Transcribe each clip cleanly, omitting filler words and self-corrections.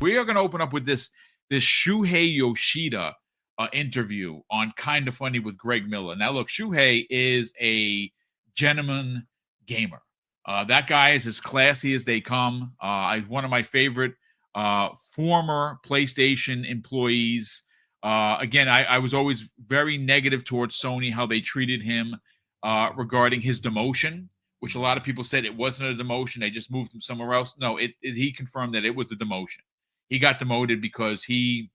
We are going to open up with this Shuhei Yoshida interview on Kind of Funny with Greg Miller. Now, look, Shuhei is a gentleman gamer. That guy is as classy as they come. One of my favorite former PlayStation employees. Again, I was always very negative towards Sony, how they treated him regarding his demotion, which a lot of people said it wasn't a demotion. They just moved him somewhere else. No, he confirmed that it was a demotion. He got demoted because he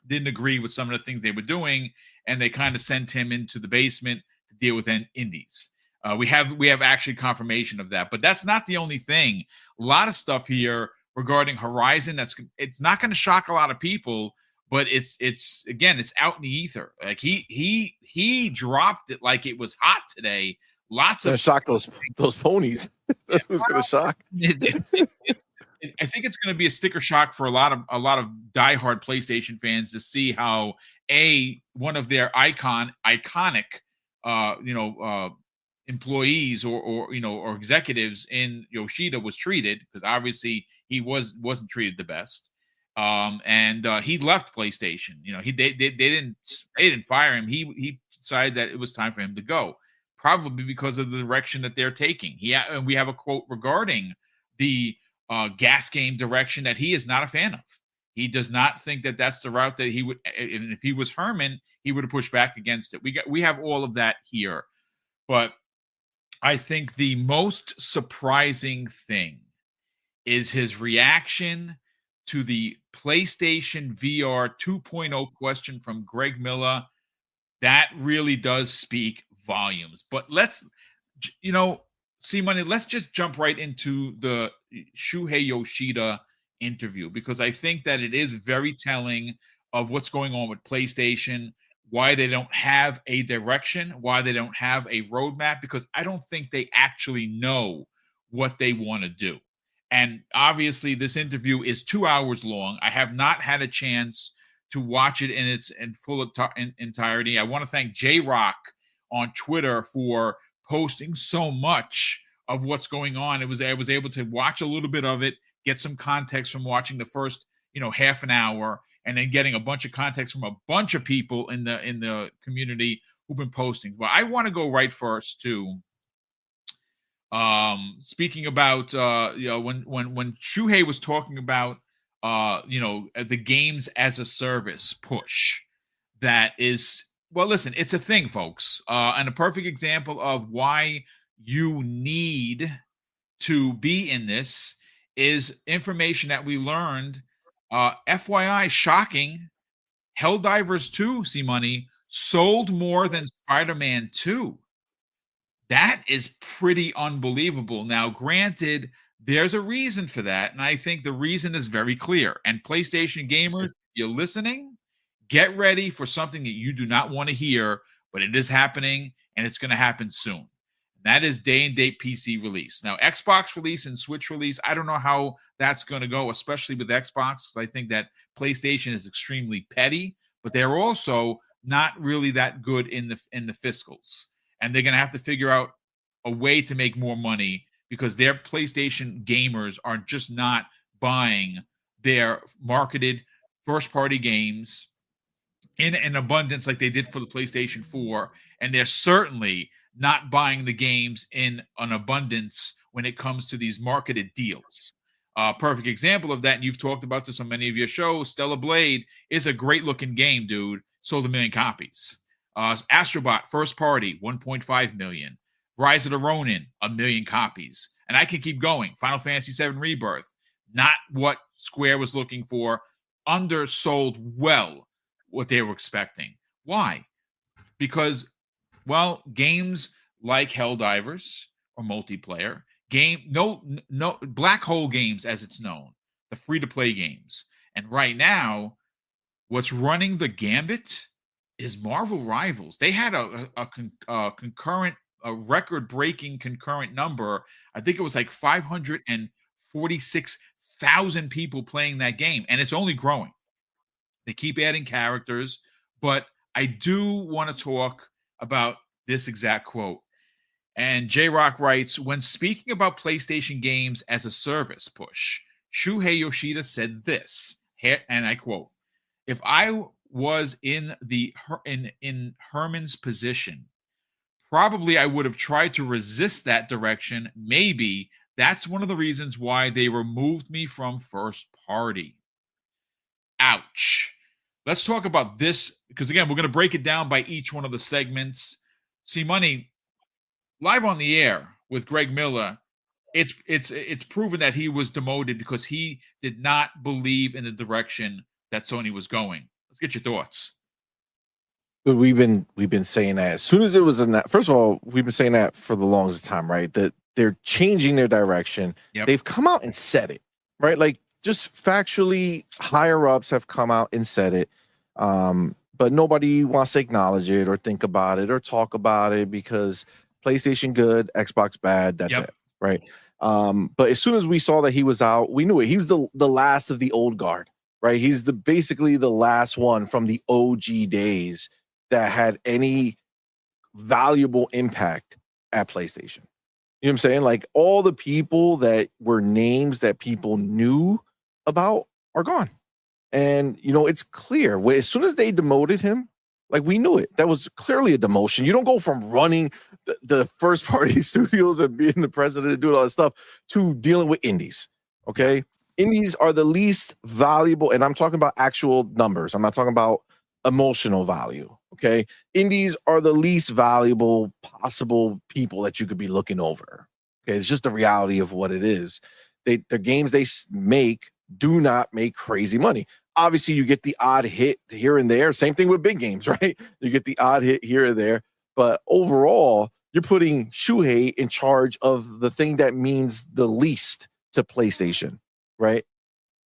didn't agree with some of the things they were doing, and they kind of sent him into the basement to deal with indies. We have actually confirmation of that, but that's not the only thing. A lot of stuff here regarding Horizon it's not going to shock a lot of people, but it's out in the ether. Like he dropped it like it was hot today. Lots of shock those ponies. That's what's going to shock. I think it's going to be a sticker shock for a lot of diehard PlayStation fans to see how one of their iconic employees or executives in Yoshida was treated, because obviously he wasn't treated the best. And he left PlayStation. They didn't fire him. He decided that it was time for him to go, probably because of the direction that they're taking. And we have a quote regarding the gas game direction that he is not a fan of. He does not think that that's the route that he would. And if he was Herman, he would have pushed back against it. We have all of that here, but I think the most surprising thing is his reaction to the PlayStation VR 2.0 question from Greg Miller. That really does speak volumes. But let's just jump right into the Shuhei Yoshida interview, because I think that it is very telling of what's going on with PlayStation, why they don't have a direction, why they don't have a roadmap, because I don't think they actually know what they want to do. And obviously, this interview is 2 hours long. I have not had a chance to watch it in full entirety. I want to thank J-Rock on Twitter for posting so much of what's going on. I was able to watch a little bit of it, get some context from watching the first, half an hour, and then getting a bunch of context from a bunch of people in the community who've been posting. But I want to go right first to speaking about when Shuhei was talking about the games as a service push. That is, well, listen, it's a thing, folks, and a perfect example of why you need to be in this is information that we learned. FYI, shocking, Helldivers 2, C-Money, sold more than Spider-Man 2. That is pretty unbelievable. Now, granted, there's a reason for that, and I think the reason is very clear. And PlayStation gamers, you're listening, get ready for something that you do not want to hear, but it is happening, and it's going to happen soon. That is day-and-date PC release. Now, Xbox release and Switch release, I don't know how that's going to go, especially with Xbox, because I think that PlayStation is extremely petty, but they're also not really that good in the fiscals. And they're going to have to figure out a way to make more money, because their PlayStation gamers are just not buying their marketed first-party games in an abundance like they did for the PlayStation 4. And they're certainly not buying the games in an abundance when it comes to these marketed deals. Perfect example of that, and you've talked about this on many of your shows, Stellar Blade is a great-looking game, dude. Sold 1 million copies. Astrobot, first party, 1.5 million. Rise of the Ronin, 1 million copies. And I can keep going. Final Fantasy VII Rebirth, not what Square was looking for. Undersold well what they were expecting. Why? Because, well, games like Helldivers or multiplayer, black hole games as it's known, the free-to-play games. And right now, what's running the gambit is Marvel Rivals. They had a record-breaking concurrent number. I think it was like 546,000 people playing that game, and it's only growing. They keep adding characters, but I do want to talk about this exact quote. And J-Rock writes, when speaking about PlayStation games as a service push, Shuhei Yoshida said this, and I quote, "If I was in Herman's position, probably I would have tried to resist that direction. Maybe that's one of the reasons why they removed me from first party." Ouch. Let's talk about this because again, we're going to break it down by each one of the segments. See, Money, live on the air with Greg Miller, it's proven that he was demoted because he did not believe in the direction that Sony was going. Let's get your thoughts. But we've been saying that as soon as it was in that. First of all, we've been saying that for the longest time, right? That they're changing their direction. Yep. They've come out and said it, right? Like just factually, higher ups have come out and said it, but nobody wants to acknowledge it or think about it or talk about it because PlayStation good, Xbox bad. That's Yep. it, right? But as soon as we saw that he was out, we knew it. He was the last of the old guard, right? He's basically the last one from the OG days that had any valuable impact at PlayStation. You know what I'm saying? Like all the people that were names that people knew about are gone. And, you know, it's clear as soon as they demoted him, like we knew it. That was clearly a demotion. You don't go from running the first party studios and being the president and doing all that stuff to dealing with indies. Okay. Indies are the least valuable. And I'm talking about actual numbers. I'm not talking about emotional value. Okay. Indies are the least valuable possible people that you could be looking over. Okay. It's just the reality of what it is. The games they make do not make crazy money. Obviously, you get the odd hit here and there. Same thing with big games, right? You get the odd hit here and there. But overall, you're putting Shuhei in charge of the thing that means the least to PlayStation, right?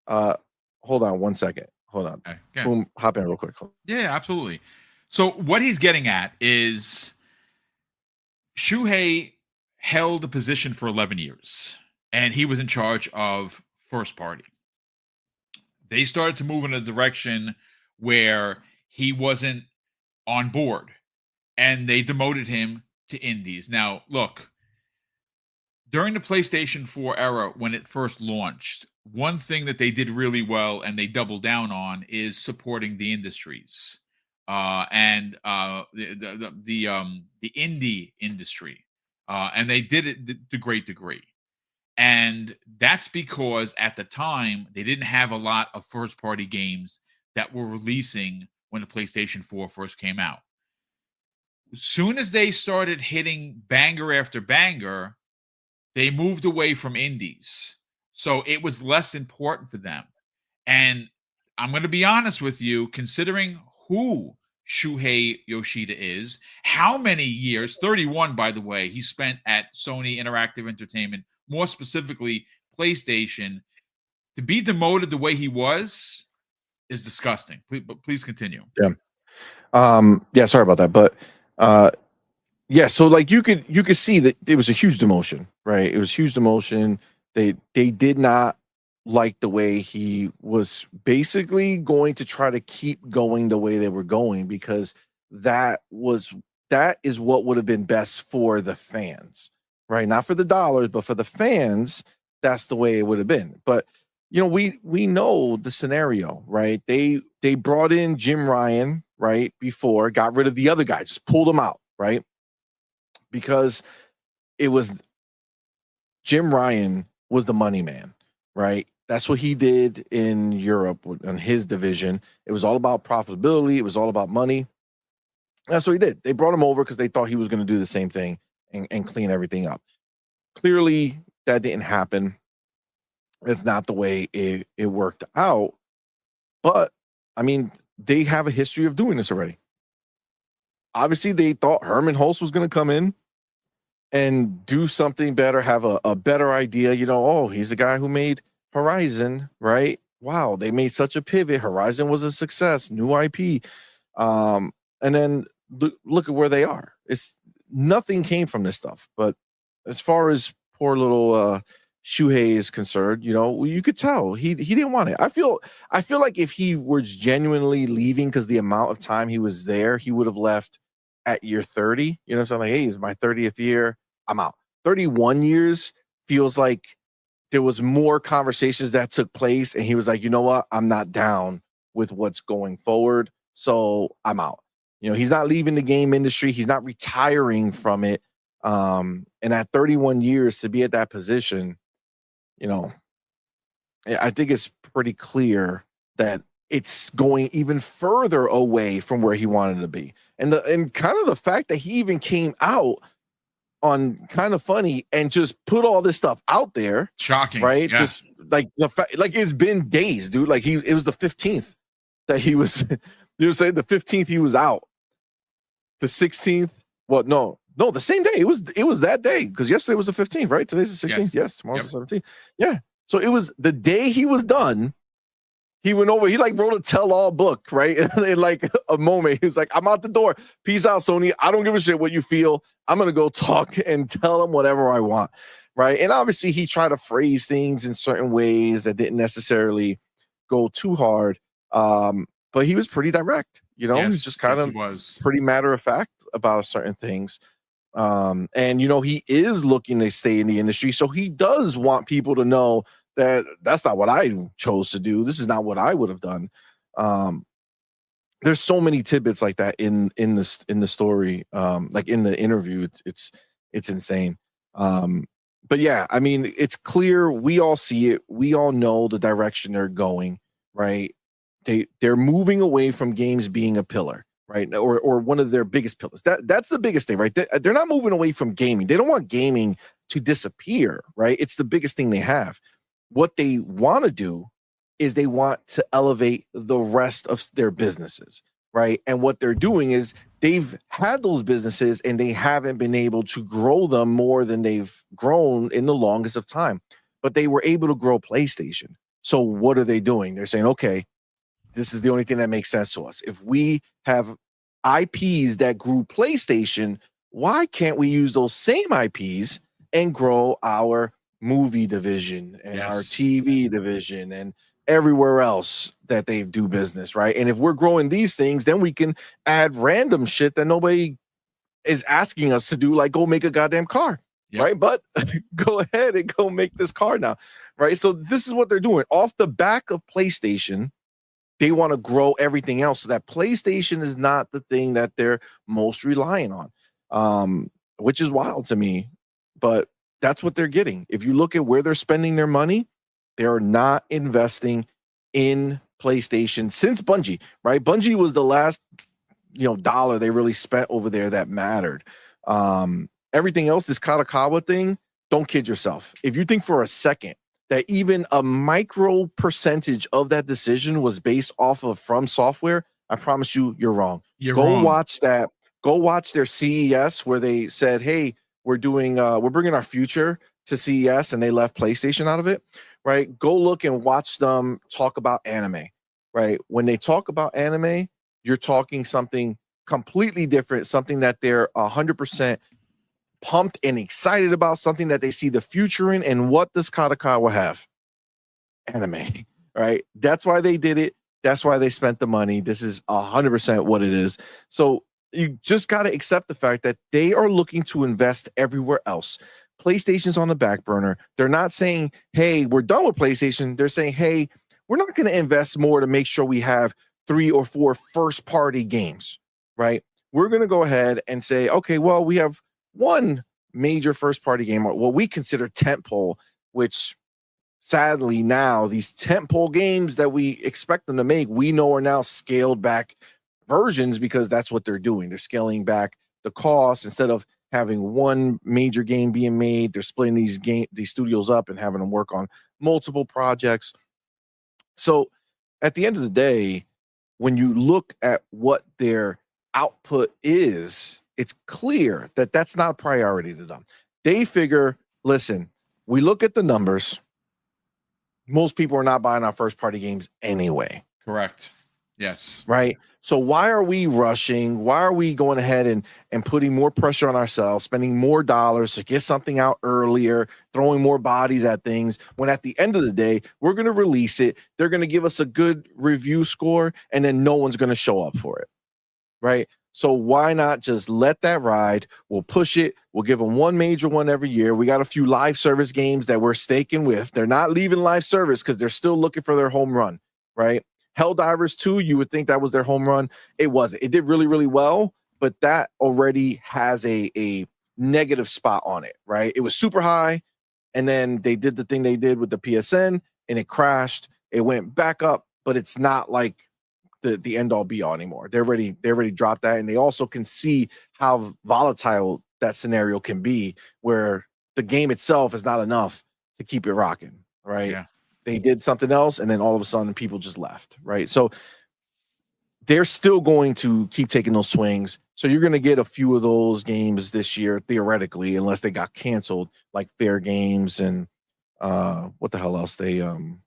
Hold on one second. Hold on. Okay. Boom, hop in real quick. Yeah, absolutely. So what he's getting at is Shuhei held a position for 11 years, and he was in charge of first party. They started to move in a direction where he wasn't on board, and they demoted him to indies. Now, look, during the PlayStation 4 era, when it first launched, one thing that they did really well and they doubled down on is supporting the industries and the indie industry, and they did it to a great degree. And that's because at the time they didn't have a lot of first party games that were releasing when the PlayStation 4 first came out. As soon as they started hitting banger after banger, they moved away from indies. So it was less important for them. And I'm going to be honest with you, considering who Shuhei Yoshida is, how many years, 31, by the way, he spent at Sony Interactive Entertainment, more specifically PlayStation, to be demoted the way he was is disgusting. Please continue. Yeah, sorry about that. But yeah, so like you could see that it was a huge demotion, right? It was huge demotion. They did not like the way he was basically going to try to keep going the way they were going because that is what would have been best for the fans, right? Not for the dollars, but for the fans, that's the way it would have been. But you know, we know the scenario, right? They brought in Jim Ryan, right, before, got rid of the other guy, just pulled him out, right? Because it was Jim Ryan was the money man, right? That's what he did in Europe in his division. It was all about profitability. It was all about money. That's what he did. They brought him over because they thought he was going to do the same thing and clean everything up. Clearly, that didn't happen. It's not the way it worked out. But, I mean, they have a history of doing this already. Obviously, they thought Herman Hulst was going to come in and do something better, have a better idea. You know, oh, he's the guy who made Horizon, right? Wow, they made such a pivot. Horizon was a success, new IP. And then look at where they are. It's nothing came from this stuff. But as far as poor little Shuhei is concerned, you know, you could tell he didn't want it. I feel like if he was genuinely leaving because the amount of time he was there, he would have left at year 30. You know, so I'm like, hey, it's my 30th year. I'm out. 31 years feels like there was more conversations that took place, and he was like, you know what, I'm not down with what's going forward, so I'm out. He's not leaving the game industry. He's not retiring from it. And at 31 years to be at that position, I think it's pretty clear that it's going even further away from where he wanted to be. And kind of the fact that he even came out on Kind of Funny and just put all this stuff out there. Shocking. Right? Yeah. Just like the fact, like it's been days, dude. Like it was the 15th that he was, you know, saying the 15th he was out. The 16th, well, no, the same day. It was that day, because yesterday was the 15th, right? Today's the 16th. Yes, tomorrow's the 17th. Yeah. So it was the day he was done. He went over, he like wrote a tell-all book, right? In like a moment, he was like, I'm out the door. Peace out, Sony. I don't give a shit what you feel. I'm going to go talk and tell them whatever I want, right? And obviously he tried to phrase things in certain ways that didn't necessarily go too hard. But he was pretty direct, he's just kind of pretty matter of fact about certain things. And, he is looking to stay in the industry. So he does want people to know that that's not what I chose to do. This is not what I would have done. There's so many tidbits like that in the story, like in the interview. It's insane. But yeah, I mean, it's clear. We all see it. We all know the direction they're going, right? They're moving away from games being a pillar, right? Or one of their biggest pillars. That's the biggest thing, right? They're not moving away from gaming. They don't want gaming to disappear, right? It's the biggest thing they have. What they want to do is they want to elevate the rest of their businesses, right? And what they're doing is they've had those businesses and they haven't been able to grow them more than they've grown in the longest of time. But they were able to grow PlayStation. So what are they doing? They're saying, okay, this is the only thing that makes sense to us. If we have IPs that grew PlayStation, why can't we use those same IPs and grow our movie division and our TV division and everywhere else that they do business, right? And if we're growing these things, then we can add random shit that nobody is asking us to do, like go make a goddamn car, right? But go ahead and go make this car now, right? So this is what they're doing. Off the back of PlayStation, they want to grow everything else so that PlayStation is not the thing that they're most relying on, which is wild to me. But that's what they're getting. If you look at where they're spending their money, they're not investing in PlayStation since Bungie, right? Bungie was the last, dollar they really spent over there that mattered. Everything else, this Kadokawa thing, don't kid yourself. If you think for a second that even a micro percentage of that decision was based off of From Software, I promise you, you're wrong. Watch that. Go watch their CES where they said, hey, we're bringing our future to CES, and they left PlayStation out of it, right? Go look and watch them talk about anime, right? When they talk about anime, you're talking something completely different, something that they're 100% pumped and excited about, something that they see the future in. And what does Kadokawa have? Anime, right? That's why they did it. That's why they spent the money. This is 100% what it is. So you just got to accept the fact that they are looking to invest everywhere else. PlayStation's on the back burner. They're not saying, hey, we're done with PlayStation. They're saying, hey, we're not going to invest more to make sure we have 3 or 4 first-party games, right? We're going to go ahead and say, okay, well, we have one major first-party game, what we consider tentpole, which sadly now these tentpole games that we expect them to make, we know are now scaled back versions, because that's what they're doing. They're scaling back the cost. Instead of having one major game being made, they're splitting these studios up and having them work on multiple projects. So at the end of the day, when you look at what their output is, it's clear that that's not a priority to them. They figure, listen, we look at the numbers. Most people are not buying our first party games anyway. Correct. Yes. Right. So why are we rushing? Why are we going ahead and putting more pressure on ourselves, spending more dollars to get something out earlier, throwing more bodies at things, when at the end of the day, we're going to release it. They're going to give us a good review score, and then no one's going to show up for it. Right. So why not just let that ride? We'll push it. We'll give them one major one every year. We got a few live service games that we're staking with. They're not leaving live service because they're still looking for their home run, right? Helldivers 2, you would think that was their home run. It wasn't. It did really, really well, but that already has a negative spot on it, right? It was super high, and then they did the thing they did with the PSN, and it crashed. It went back up, but it's not like the end all be all anymore. They already dropped that, and they also can see how volatile that scenario can be, where the game itself is not enough to keep it rocking, right? Yeah. They did something else, and then all of a sudden people just left, right? So they're still going to keep taking those swings. So you're going to get a few of those games this year, theoretically, unless they got canceled, like Fair Games and what the hell else they Well,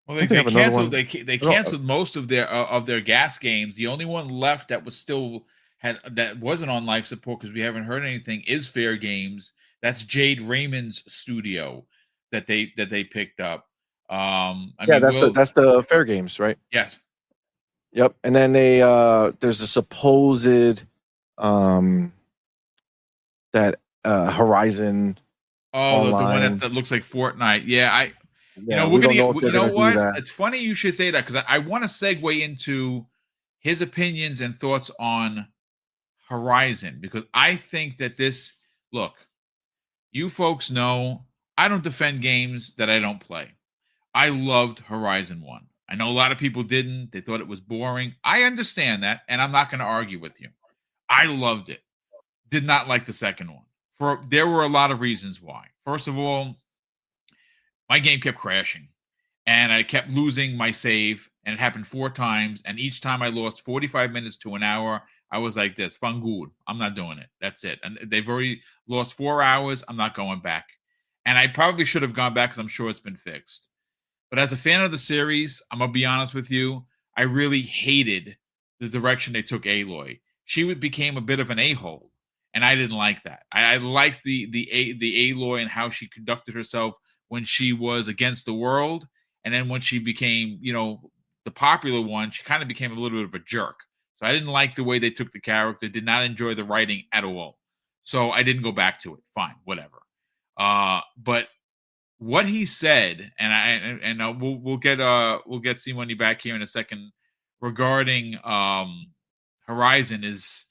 don't they have another one? they canceled most of their gas games. The only one left that was still that wasn't on life support because we haven't heard anything is Fair Games. That's Jade Raymond's studio that they picked up. I Yeah, mean, that's the Fair Games, right? yes. Yep. And then they there's a supposed that Horizon Oh, the one online. that looks like Fortnite. Yeah, Yeah, we're we gonna don't know get. if they're You know gonna do what? that. It's funny you should say that because I want to segue into his opinions and thoughts on Horizon because I think that this look. You folks know I don't defend games that I don't play. I loved Horizon 1. I know a lot of people didn't. They thought it was boring. I understand that, and I'm not going to argue with you. I loved it. Did not like the second one. There were a lot of reasons why. First of all, my game kept crashing, and I kept losing my save, and it happened 4 times, and each time I lost 45 minutes to an hour, I was like this, "Fangul, I'm not doing it. That's it." And they've already lost 4 hours. I'm not going back. And I probably should have gone back because I'm sure it's been fixed. But as a fan of the series, I'm gonna be honest with you, I really hated the direction they took Aloy. Became a bit of an a-hole, and I didn't like that. I liked the Aloy and how she conducted herself when she was against the world, and then when she became, the popular one, she kind of became a little bit of a jerk. So I didn't like the way they took the character. Did not enjoy the writing at all. So I didn't go back to it. Fine, whatever. But what he said, and we'll get C Money back here in a second regarding Horizon is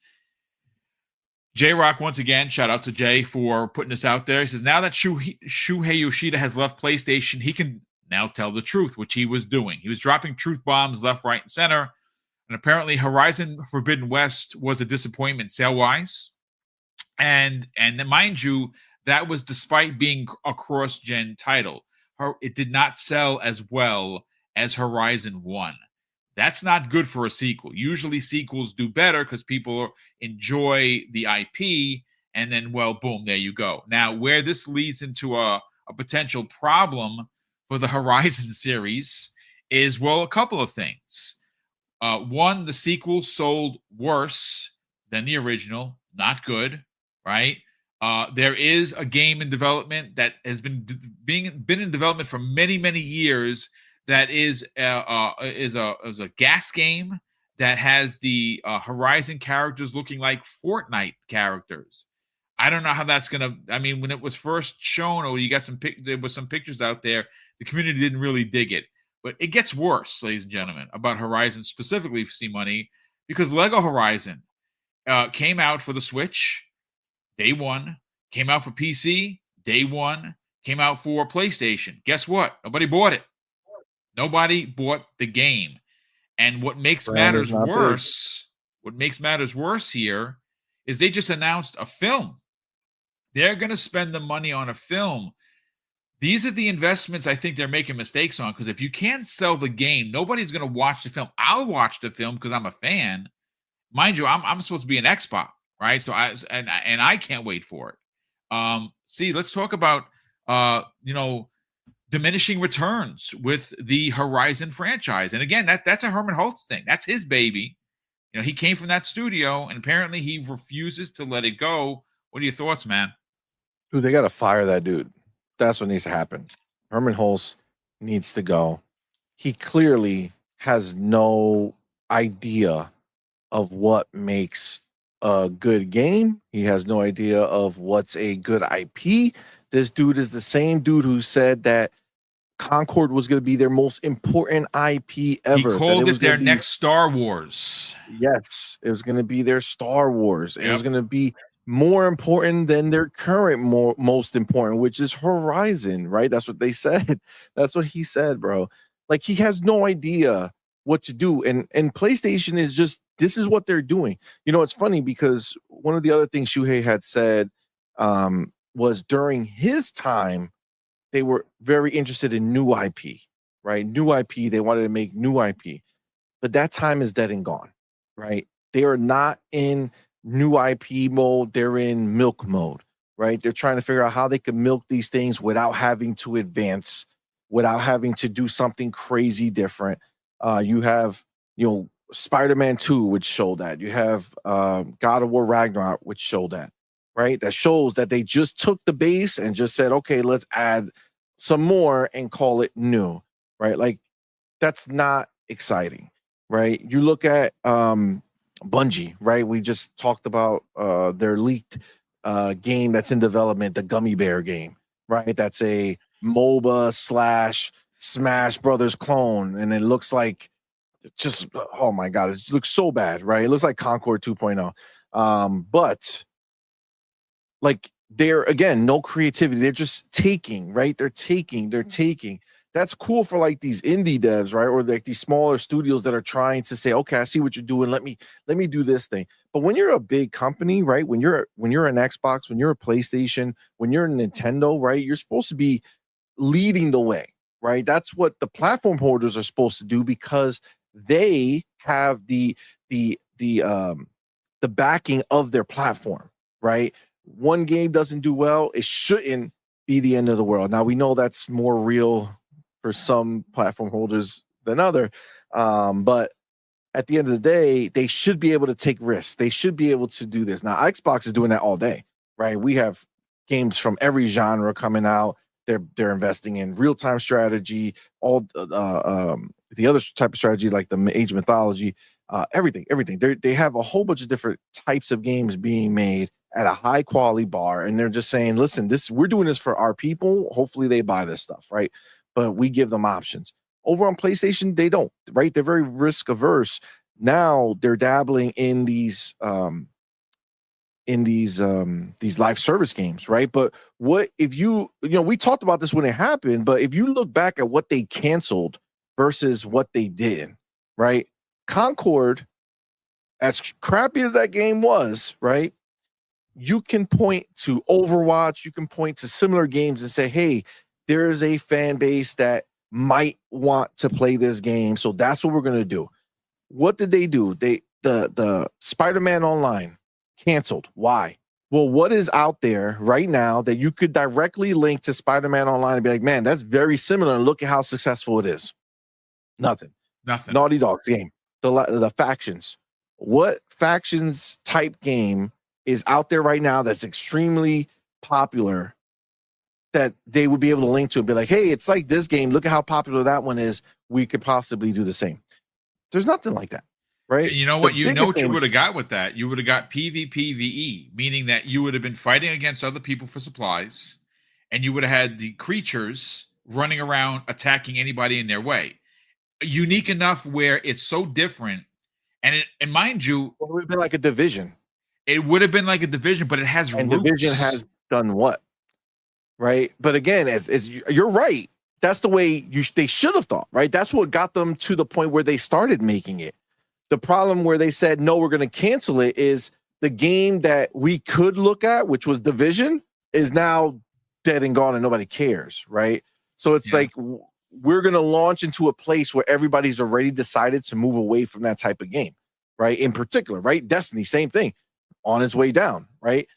J Rock once again. Shout out to Jay for putting this out there. He says now that Shuhei Yoshida has left PlayStation, he can now tell the truth, which he was doing. He was dropping truth bombs left, right, and center. And apparently, Horizon Forbidden West was a disappointment sale wise. And mind you, that was despite being a cross-gen title. It did not sell as well as Horizon 1. That's not good for a sequel. Usually sequels do better because people enjoy the IP, and then, well, boom, there you go. Now, where this leads into a potential problem for the Horizon series is, well, a couple of things. One, the sequel sold worse than the original. Not good, right? There is a game in development that has been in development for many, many years. That is a gas game that has the Horizon characters looking like Fortnite characters. I don't know how that's gonna. I mean, when it was first shown, or you got there was some pictures out there, the community didn't really dig it. But it gets worse, ladies and gentlemen, about Horizon, specifically for C-Money, because Lego Horizon came out for the Switch, day one, came out for PC, day one, came out for PlayStation. Guess what? Nobody bought it. Nobody bought the game. And what makes Brand is matters not big. worse here is they just announced a film. They're going to spend the money on a film. These are the investments I think they're making mistakes on, because if you can't sell the game, nobody's going to watch the film. I'll watch the film because I'm a fan. Mind you, I'm supposed to be an Xbox, right? So I can't wait for it. Let's talk about diminishing returns with the Horizon franchise. And again, that's a Herman Holtz thing. That's his baby. He came from that studio, and apparently he refuses to let it go. What are your thoughts, man? Dude, they gotta fire that dude. That's what needs to happen. Herman Hulse needs to go. He clearly has no idea of what makes a good game. He has no idea of what's a good IP. This dude is the same dude who said that Concord was going to be their most important IP He ever. That it called was it going their to be, next Star Wars. yes, it was going to be their Star Wars. It was Yep. going to be more important than their current most important, which is Horizon, right? That's what they said. That's what he said, bro. Like he has no idea what to do. And PlayStation is just, this is what they're doing. You know, it's funny because one of the other things Shuhei had said was during his time, they were very interested in new IP, right? New IP. They wanted to make new IP, but that time is dead and gone, right? They are not in new IP mode. They're in milk mode, right? They're trying to figure out how they can milk these things without having to advance, without having to do something crazy different. You have, Spider-Man 2, which showed that. You have God of War Ragnarok, which showed that, right? That shows that they just took the base and just said, okay, let's add some more and call it new, right? Like that's not exciting, right? You look at Bungie, right? We just talked about their leaked game that's in development, the Gummy Bear game, right? That's a MOBA slash Smash Brothers clone, and it looks like just, oh my god, it looks so bad, right? It looks like Concord 2.0. But like they're, again, no creativity. They're just taking, right? They're taking. That's cool for like these indie devs, right? Or like these smaller studios that are trying to say, okay, I see what you're doing. Let me do this thing. But when you're a big company, right? When you're an Xbox, when you're a PlayStation, when you're a Nintendo, right? You're supposed to be leading the way, right? That's what the platform holders are supposed to do because they have the backing of their platform, right? One game doesn't do well, it shouldn't be the end of the world. Now we know that's more real for some platform holders than other, but at the end of the day, they should be able to take risks. They should be able to do this. Now Xbox is doing that all day, right? We have games from every genre coming out. They're investing in real time strategy, all the other type of strategy like the Age of Mythology, everything. They have a whole bunch of different types of games being made at a high quality bar, and they're just saying, listen, we're doing this for our people. Hopefully they buy this stuff, right? But we give them options. Over on PlayStation, they don't, right? They're very risk averse. Now they're dabbling in these live service games, right? But what if we talked about this when it happened, but if you look back at what they canceled versus what they did, right? Concord, as crappy as that game was, right? You can point to Overwatch, you can point to similar games and say, hey, there's a fan base that might want to play this game, so that's what we're going to do. What did they do? The Spider-Man Online canceled. Why? Well, what is out there right now that you could directly link to Spider-Man Online and be like, man, that's very similar, and look at how successful it is? Nothing. Naughty Dog's game, the factions. What factions type game is out there right now that's extremely popular that they would be able to link to and be like, hey, it's like this game. Look at how popular that one is. We could possibly do the same. There's nothing like that, right? You know what? You would have got with that. You would have got PvPvE, meaning that you would have been fighting against other people for supplies, and you would have had the creatures running around attacking anybody in their way. Unique enough where it's so different, and mind you, it would have been like a Division. It would have been like a Division, but it has and roots. Division has done what, right? But again, as you're right, that's the way they should have thought, right? That's what got them to the point where they started making it. The problem where they said, no, we're going to cancel it is the game that we could look at, which was Division, is now dead and gone and nobody cares, right? So it's like we're going to launch into a place where everybody's already decided to move away from that type of game, right? In particular, right? Destiny, same thing, on its way down, right?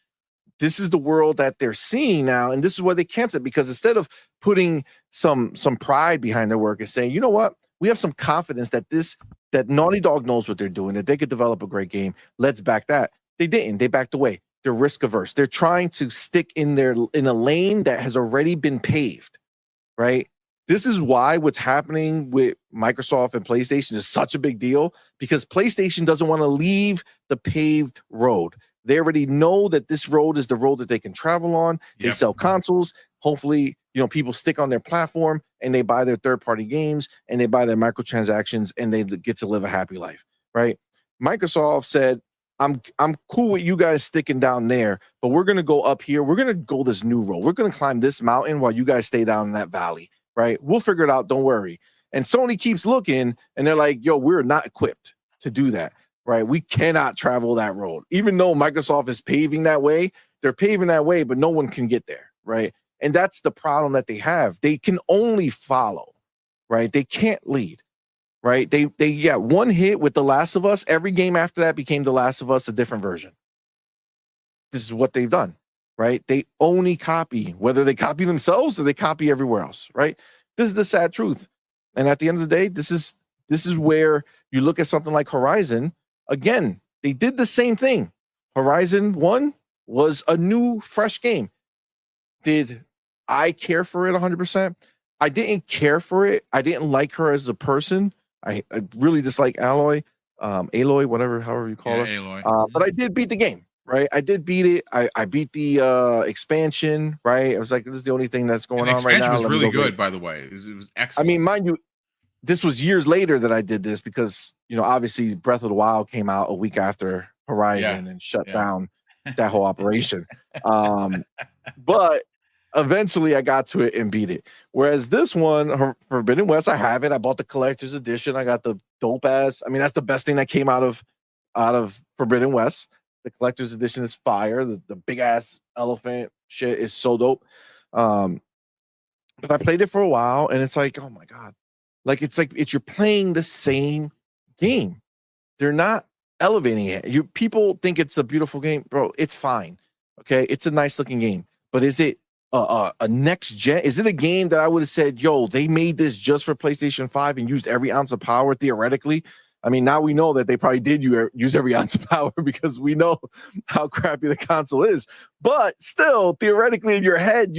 This is the world that they're seeing now, and this is why they cancel it, because instead of putting some pride behind their work and saying, you know what, we have some confidence that Naughty Dog knows what they're doing, that they could develop a great game. Let's back that. They didn't. They backed away. They're risk averse. They're trying to stick in a lane that has already been paved, right? This is why what's happening with Microsoft and PlayStation is such a big deal, because PlayStation doesn't want to leave the paved road. They already know that this road is the road that they can travel on. They sell consoles. Hopefully, people stick on their platform and they buy their third-party games and they buy their microtransactions and they get to live a happy life, right? Microsoft said, I'm cool with you guys sticking down there, but we're going to go up here. We're going to go this new road. We're going to climb this mountain while you guys stay down in that valley, right? We'll figure it out. Don't worry. And Sony keeps looking and they're like, yo, we're not equipped to do that, right? We cannot travel that road. Even though Microsoft is paving that way, they're paving that way, but no one can get there, right? And that's the problem that they have. They can only follow, right? They can't lead. Right? They got one hit with The Last of Us. Every game after that became The Last of Us, a different version. This is what they've done, right? They only copy, whether they copy themselves or they copy everywhere else, right? This is the sad truth. And at the end of the day, this is where you look at something like Horizon. Again, they did the same thing. Horizon 1 was a new, fresh game. Did I care for it 100%? I didn't care for it. I didn't like her as a person. I really dislike Aloy, however you call her. Aloy. But I did beat the game, right? I did beat it. I beat the expansion, right? I was like, this is the only thing that's going on right now. The expansion was really good, by the way. It was excellent. I mean, mind you, this was years later that I did this because, obviously Breath of the Wild came out a week after Horizon and shut down that whole operation. But eventually I got to it and beat it. Whereas this one, Forbidden West, I have it. I bought the collector's edition. I got the dope ass. I mean, that's the best thing that came out of Forbidden West. The collector's edition is fire. The big ass elephant shit is so dope. But I played it for a while and it's like, oh my God. It's you're playing the same game. They're not elevating it. People think it's a beautiful game, bro. It's fine. Okay. It's a nice looking game, but is it a next gen? Is it a game that I would have said, yo, they made this just for PlayStation 5 and used every ounce of power theoretically? I mean, now we know that they probably did use every ounce of power because we know how crappy the console is. But still, theoretically in your head,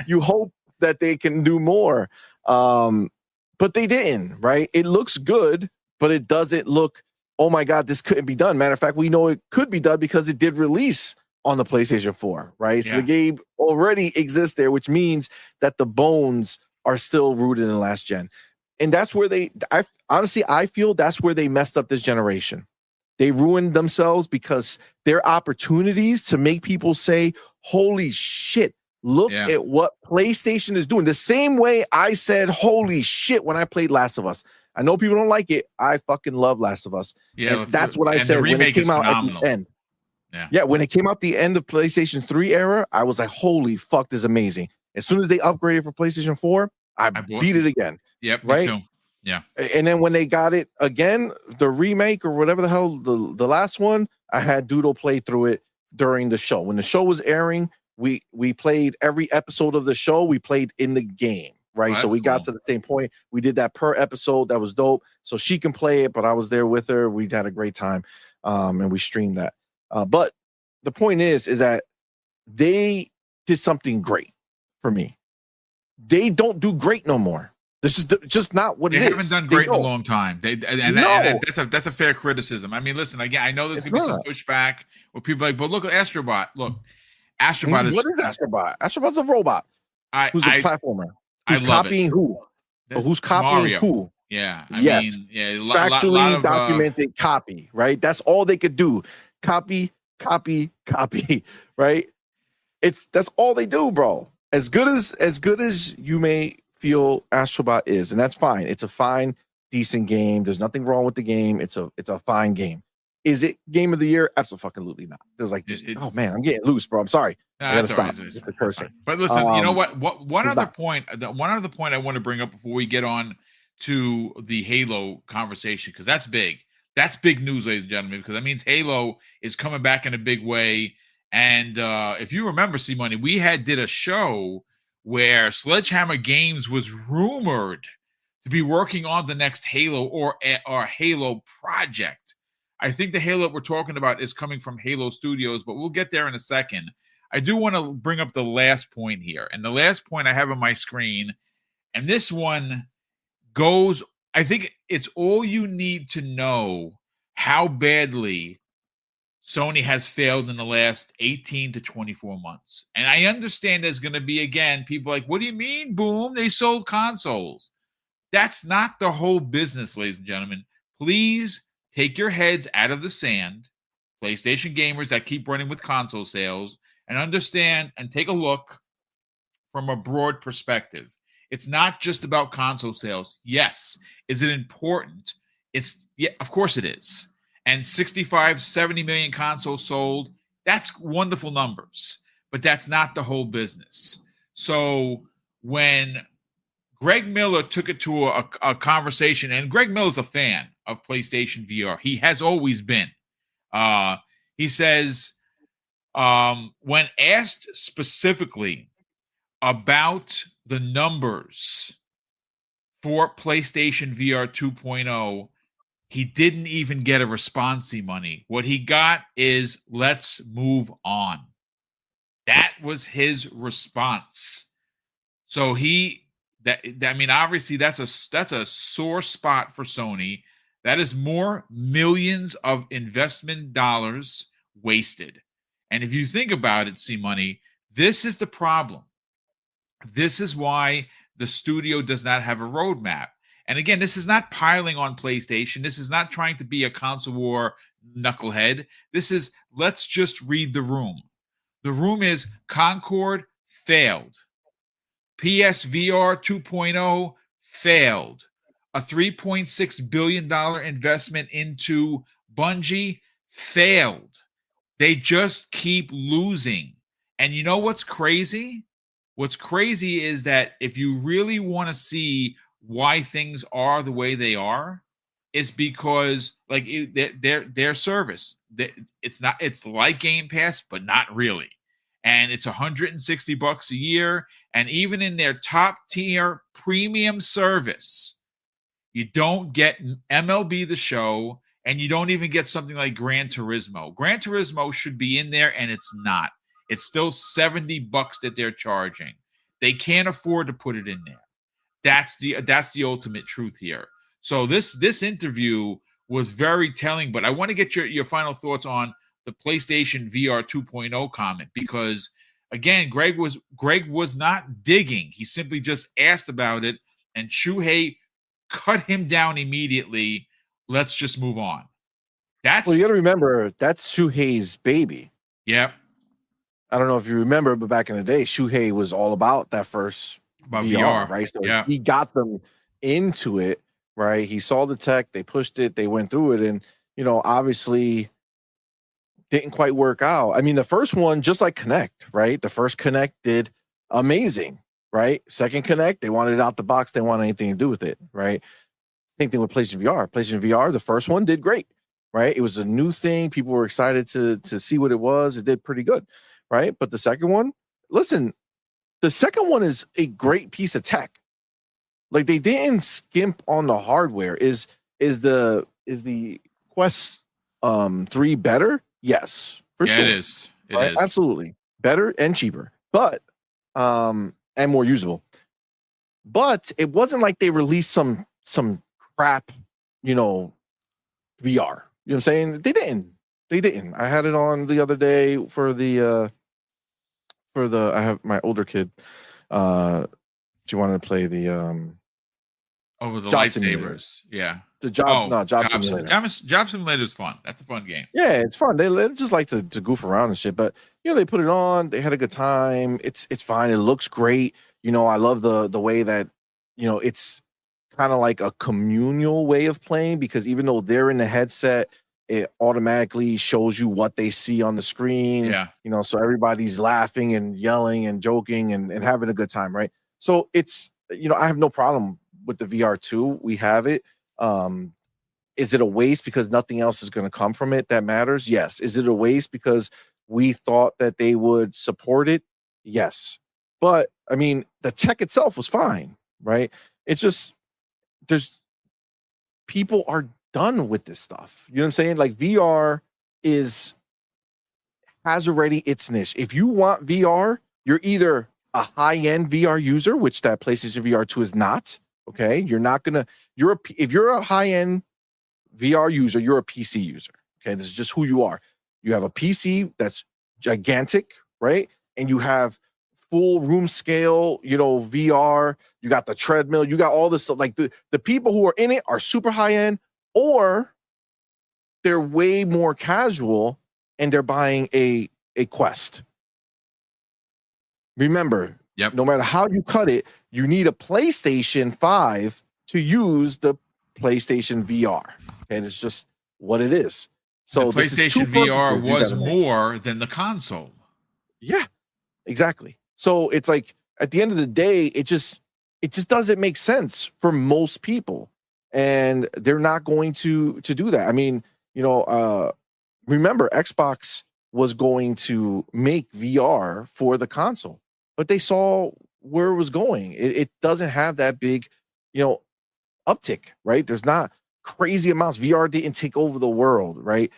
you hope that they can do more. But they didn't, right? It looks good, but it doesn't look, oh my God, this couldn't be done. Matter of fact, we know it could be done because it did release on the PlayStation 4, right? So the game already exists there, which means that the bones are still rooted in last gen. And that's where I feel that's where they messed up this generation. They ruined themselves because their opportunities to make people say, holy shit, look at what PlayStation is doing. The same way I said, holy shit, when I played Last of Us. I know people don't like it. I fucking love Last of Us. Yeah, and that's what I said when it came out at the end. Yeah, when it came out the end of PlayStation 3 era, I was like, holy fuck, this is amazing. As soon as they upgraded for PlayStation 4, I beat it again. Yep, right? Me too. Yeah. And then when they got it again, the remake or whatever the hell, the last one, I had Doodle play through it during the show. When the show was airing, we played every episode of the show, we played in the game, right? So we got to the same point. We did that per episode. That was dope. So she can play it, but I was there with her. We had a great time. And we streamed that. But the point is that they did something great for me. They don't do great no more. This is just not what it is. They haven't done great in a long time. That's a fair criticism. I mean, listen, again, I know there's going to be some pushback where people are like, but look at Astrobot. Look, Astrobot is... What is Astrobot? Astrobot's a robot who's a platformer. Who's copying who? Who's copying Mario. Who? Yeah. Factually documented copy, right? That's all they could do. Copy, right? That's all they do, bro. As good as you may feel Astrobot is, and that's fine. It's a fine, decent game. There's nothing wrong with the game. It's a fine game. Is it game of the year? Absolutely not. There's like, oh man, I'm getting loose, bro. I'm sorry. I gotta stop with the cursing. But listen, you know what? One other point I want to bring up before we get on to the Halo conversation, because that's big. That's big news, ladies and gentlemen, because that means Halo is coming back in a big way. And if you remember, C-Money, we did a show where Sledgehammer Games was rumored to be working on the next Halo or Halo project. I think the Halo we're talking about is coming from Halo Studios, but we'll get there in a second. I do want to bring up the last point here. And the last point I have on my screen And this one goes, I think it's all you need to know how badly Sony has failed in the last 18 to 24 months. And I understand there's going to be, again, people like, what do you mean, Boom? They sold consoles. That's not the whole business, ladies and gentlemen. Please take your heads out of the sand, PlayStation gamers that keep running with console sales, and understand and take a look from a broad perspective. It's not just about console sales. Yes. Is it important? Yeah, of course it is. And 65, 70 million consoles sold, that's wonderful numbers, but that's not the whole business. So when Greg Miller took it to a conversation, and Greg Miller's a fan of PlayStation VR. He has always been. He says, when asked specifically about the numbers for PlayStation VR 2.0, he didn't even get a response, money. What he got is, let's move on. That was his response. So obviously that's a sore spot for Sony. That is more millions of investment dollars wasted. And if you think about it, money, this is the problem. This is why the studio does not have a roadmap. And again, this is not piling on PlayStation. This is not trying to be a console war knucklehead. This is, let's just read the room. The room is Concord failed. PSVR 2.0 failed. A $3.6 billion investment into Bungie failed. They just keep losing. And you know what's crazy? What's crazy is that if you really want to see why things are the way they are, it's because like their service, it's like Game Pass, but not really. And it's $160 a year. And even in their top tier premium service, you don't get MLB The Show, and you don't even get something like Gran Turismo. Gran Turismo should be in there, and it's not. It's still $70 that they're charging. They can't afford to put it in there. That's the ultimate truth here. So this interview was very telling, but I want to get your final thoughts on the PlayStation VR 2.0 comment, because again, Greg was not digging. He simply just asked about it, and Shuhei cut him down immediately. Let's just move on. Well, you got to remember, that's Shuhei's baby. Yep. I don't know if you remember, but back in the day, Shuhei was all about that first VR, right? So he got them into it, right? He saw the tech, they pushed it, they went through it, and obviously didn't quite work out. I mean, the first one, just like Connect, right? The first Connect did amazing, right? Second Connect, they wanted it out the box, they wanted anything to do with it, right? Same thing with PlayStation VR. PlayStation VR, the first one did great, right? It was a new thing. People were excited to see what it was. It did pretty good, right? But the second one, listen, the second one is a great piece of tech. Like, they didn't skimp on the hardware. Is the Quest 3 better? Yes, for sure. It is. It right? is. Absolutely. Better and cheaper. But and more usable. But it wasn't like they released some crap, VR. You know what I'm saying? They didn't. I had it on the other day for the I have my older kid. She wanted to play the the lightsabers. Yeah. The job simulator. Job simulator is fun. That's a fun game. Yeah, it's fun. They just like to goof around and shit. But they put it on. They had a good time. It's fine. It looks great. I love the way that it's kind of like a communal way of playing, because even though they're in the headset, it automatically shows you what they see on the screen. Yeah. So everybody's laughing and yelling and joking and having a good time, right? So it's I have no problem with the VR2. We have it. Is it a waste because nothing else is going to come from it that matters? Yes. Is it a waste because we thought that they would support it? Yes. But I mean, the tech itself was fine, right? It's just people are done with this stuff. You know what I'm saying? Like, VR has already its niche. If you want VR, you're either a high-end VR user, which that PlayStation VR 2 is not. Okay, you're not gonna. If you're a high-end VR user, you're a PC user. Okay, this is just who you are. You have a PC that's gigantic, right? And you have full room scale, VR. You got the treadmill. You got all this stuff. Like the people who are in it are super high end, or they're way more casual and they're buying a Quest. Remember, no matter how you cut it, you need a PlayStation 5 to use the PlayStation VR. And it's just what it is. So the PlayStation VR was more than the console. Yeah, exactly. So it's like at the end of the day, it just doesn't make sense for most people. And they're not going to do that. I mean, remember Xbox was going to make VR for the console, but they saw where it was going. It doesn't have that big, uptick, right? There's not crazy amounts. VR didn't take over the world, right?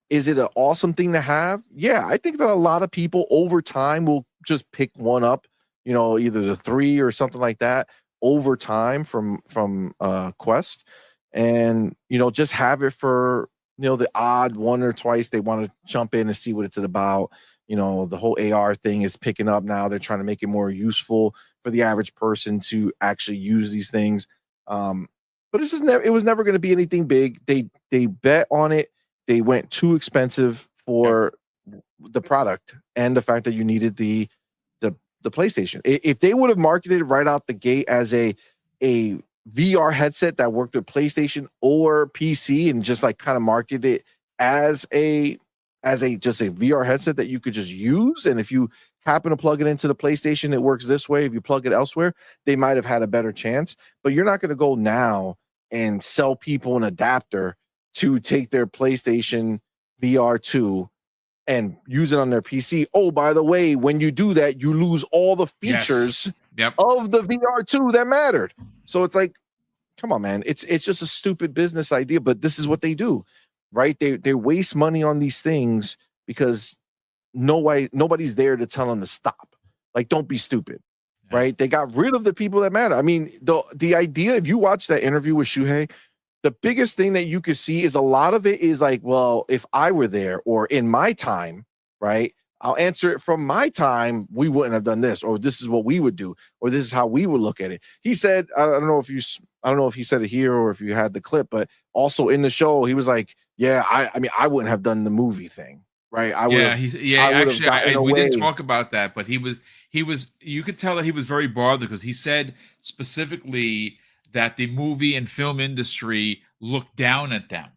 Is it an awesome thing to have? Yeah, I think that a lot of people over time will just pick one up, either the 3 or something like that over time from Quest, and just have it for the odd one or twice they want to jump in and see what it's about. The whole AR thing is picking up now. They're trying to make it more useful for the average person to actually use these things. But it was never going to be anything big. They bet on it. They went too expensive for the product and the fact that you needed the PlayStation. If they would have marketed right out the gate as a VR headset that worked with PlayStation or PC and just like kind of marketed it as a just a VR headset that you could just use, and if you happen to plug it into the PlayStation, it works this way. If you plug it elsewhere, they might have had a better chance. But you're not going to go now and sell people an adapter to take their PlayStation VR 2 and use it on their PC. Oh, by the way, when you do that, you lose all the features of the VR 2 that mattered. So it's like, come on, man. It's just a stupid business idea, but this is what they do, right? They waste money on these things because nobody's there to tell them to stop. Like, don't be stupid, right? They got rid of the people that matter. I mean, the idea, if you watch that interview with Shuhei, the biggest thing that you could see is a lot of it is like, well, if I were there or in my time, right, I'll answer it from my time. We wouldn't have done this, or this is what we would do, or this is how we would look at it. He said, I don't know if he said it here or if you had the clip, but also in the show, he was like, yeah, I mean, I wouldn't have done the movie thing. Right. We didn't talk about that, but he was, you could tell that he was very bothered because he said specifically that the movie and film industry looked down at them,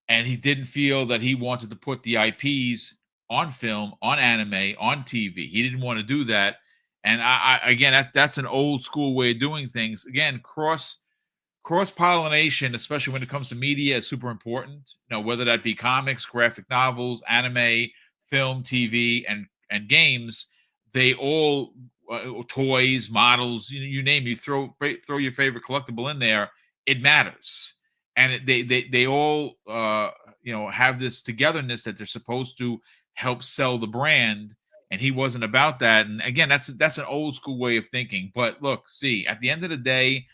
and he didn't feel that he wanted to put the IPs on film, on anime, on TV. He didn't want to do that. And again, that's an old school way of doing things. Again, cross-pollination, especially when it comes to media, is super important. Whether that be comics, graphic novels, anime, film, TV, and games, they all toys, models, you name it, you throw your favorite collectible in there, it matters. And they all have this togetherness that they're supposed to help sell the brand. And he wasn't about that. And again, that's an old school way of thinking. But look, at the end of the day,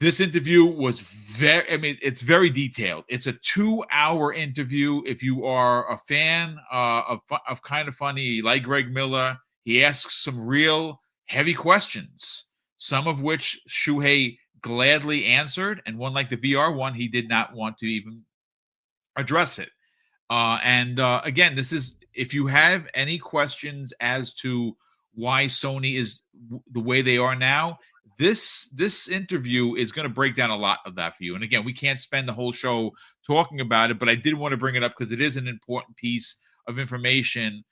this interview was it's very detailed. It's a 2-hour interview. If you are a fan of Kind of Funny, like Greg Miller, he asks some real heavy questions, some of which Shuhei gladly answered, and one like the VR one, he did not want to even address it. Again, this is, if you have any questions as to why Sony is the way they are now, this interview is going to break down a lot of that for you. And again, we can't spend the whole show talking about it, but I did want to bring it up because it is an important piece of information.